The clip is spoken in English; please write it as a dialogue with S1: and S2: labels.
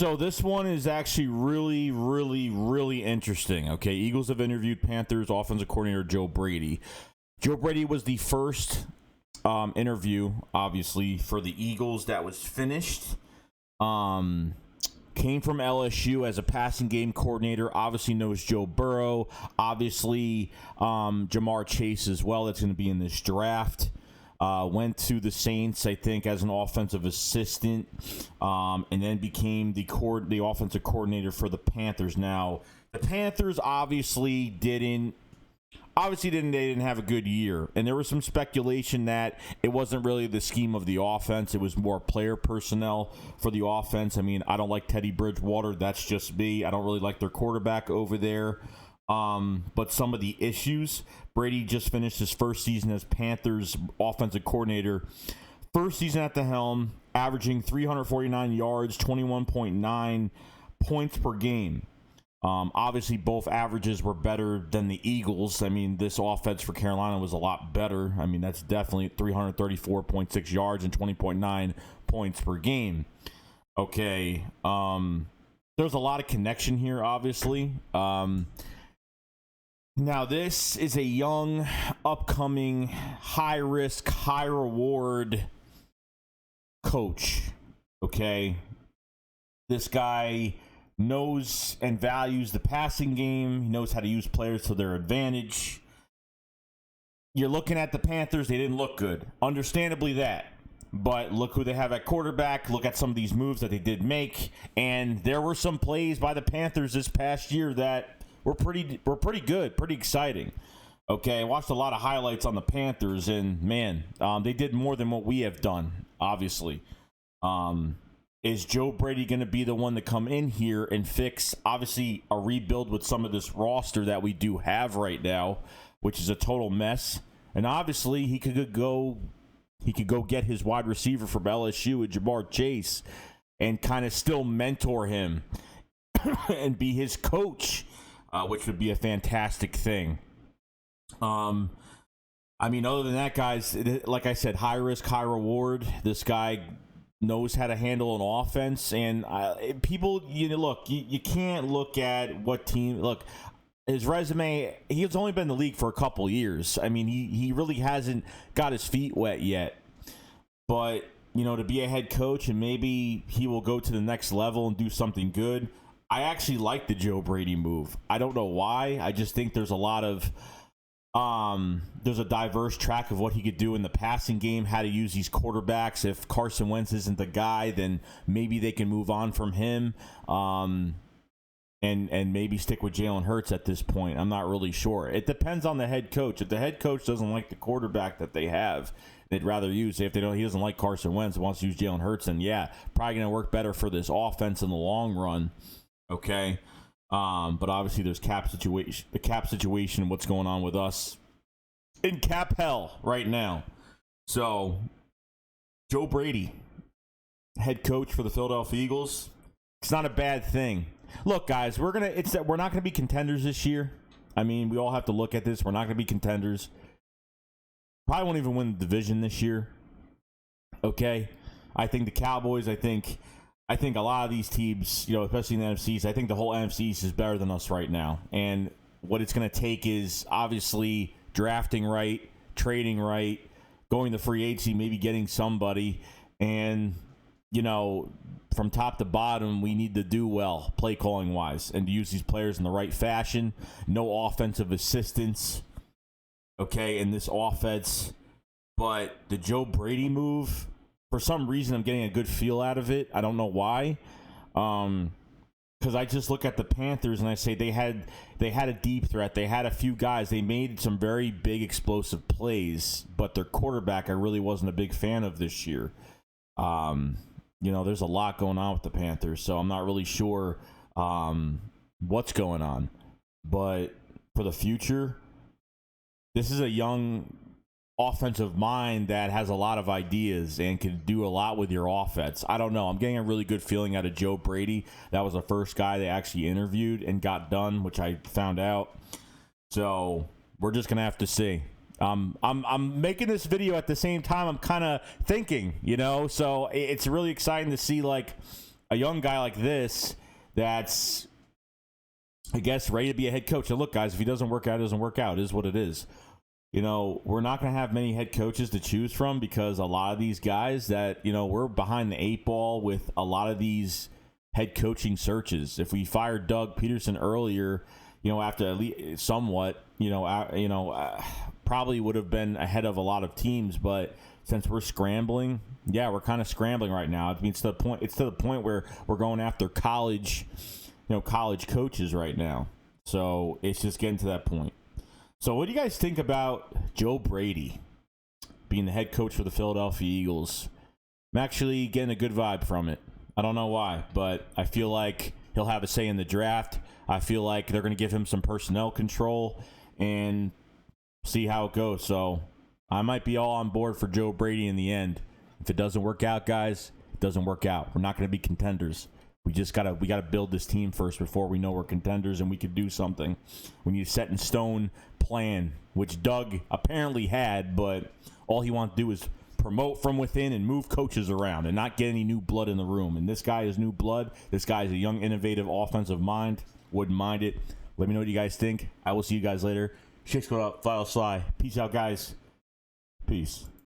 S1: So this one is actually really, really, really interesting. Okay, Eagles have interviewed Panthers offensive coordinator Joe Brady. Joe Brady was the first interview, obviously, for the Eagles that was finished. Came from LSU as a passing game coordinator. Obviously knows Joe Burrow. Obviously, Jamar Chase as well. That's going to be in this draft. Went to the Saints, I think, as an offensive assistant, and then became the offensive coordinator for the Panthers. Now, the Panthers obviously didn't have a good year, and there was some speculation that it wasn't really the scheme of the offense. It was more player personnel for the offense. I mean, I don't like Teddy Bridgewater. That's just me. I don't really like their quarterback over there. But some of the issues, Brady just finished his first season as Panthers offensive coordinator. First season at the helm, averaging 349 yards, 21.9 points per game. Obviously, both averages were better than the Eagles. I mean, this offense for Carolina was a lot better. I mean, that's definitely 334.6 yards and 20.9 points per game. Okay. There's a lot of connection here, obviously. Now, this is a young, upcoming, high-risk, high-reward coach, okay? This guy knows and values the passing game. He knows how to use players to their advantage. You're looking at the Panthers. They didn't look good. Understandably that. But look who they have at quarterback. Look at some of these moves that they did make. And there were some plays by the Panthers this past year that were pretty good, pretty exciting. Okay, I watched a lot of highlights on the Panthers, and man, they did more than what we have done, obviously. Is Joe Brady going to be the one to come in here and fix, obviously, a rebuild with some of this roster that we do have right now, which is a total mess? And obviously, he could go get his wide receiver from LSU with Jamar Chase and kind of still mentor him and be his coach. Which would be a fantastic thing. I mean, other than that, guys, like I said, high risk, high reward. This guy knows how to handle an offense, and people, you can't look at what team. Look, his resume. He's only been in the league for a couple years. I mean, he really hasn't got his feet wet yet. But to be a head coach, and maybe he will go to the next level and do something good. I actually like the Joe Brady move. I don't know why. I just think there's a lot of there's a diverse track of what he could do in the passing game, how to use these quarterbacks. If Carson Wentz isn't the guy, then maybe they can move on from him and maybe stick with Jalen Hurts at this point. I'm not really sure. It depends on the head coach. If the head coach doesn't like the quarterback that they have, they'd rather use. If he doesn't like Carson Wentz, wants to use Jalen Hurts, then yeah, probably going to work better for this offense in the long run. Okay, but obviously there's the cap situation, and what's going on with us in cap hell right now. So, Joe Brady, head coach for the Philadelphia Eagles, it's not a bad thing. Look, guys, we're not gonna be contenders this year. I mean, we all have to look at this. We're not gonna be contenders. Probably won't even win the division this year. Okay, I think the Cowboys. I think a lot of these teams, especially in the NFCs, I think the whole NFC East is better than us right now. And what it's going to take is obviously drafting right, trading right, going to free agency, maybe getting somebody. And, from top to bottom, we need to do well, play calling wise, and to use these players in the right fashion. No offensive assistance, okay, in this offense. But the Joe Brady move, for some reason, I'm getting a good feel out of it. I don't know why. Because I just look at the Panthers and I say they had a deep threat. They had a few guys. They made some very big explosive plays, but their quarterback I really wasn't a big fan of this year. There's a lot going on with the Panthers, so I'm not really sure what's going on. But for the future, this is a young offensive mind that has a lot of ideas and can do a lot with your offense. I don't know. I'm getting a really good feeling out of Joe Brady. That was the first guy they actually interviewed and got done, which I found out. So we're just gonna have to see. I'm making this video at the same time I'm kind of thinking, so it's really exciting to see a young guy like this that's, I guess, ready to be a head coach. And look, guys, if he doesn't work out, it doesn't work out. It is what it is. You know, we're not going to have many head coaches to choose from because a lot of these guys that, you know, we're behind the 8 ball with a lot of these head coaching searches. If we fired Doug Peterson earlier, you know, after at least somewhat, probably would have been ahead of a lot of teams. But since we're scrambling, we're kind of scrambling right now. I mean, it's to the point where we're going after college coaches right now. So it's just getting to that point. So what do you guys think about Joe Brady being the head coach for the Philadelphia Eagles? I'm actually getting a good vibe from it. I don't know why, but I feel like he'll have a say in the draft. I feel like they're going to give him some personnel control and see how it goes. So I might be all on board for Joe Brady in the end. If it doesn't work out, guys, it doesn't work out. We're not going to be contenders. We gotta build this team first before we know we're contenders and we could do something. We need a set in stone plan, which Doug apparently had, but all he wants to do is promote from within and move coaches around and not get any new blood in the room. And this guy is new blood. This guy is a young, innovative offensive mind. Wouldn't mind it. Let me know what you guys think. I will see you guys later. Shit's going up. File Sly. Peace out, guys. Peace.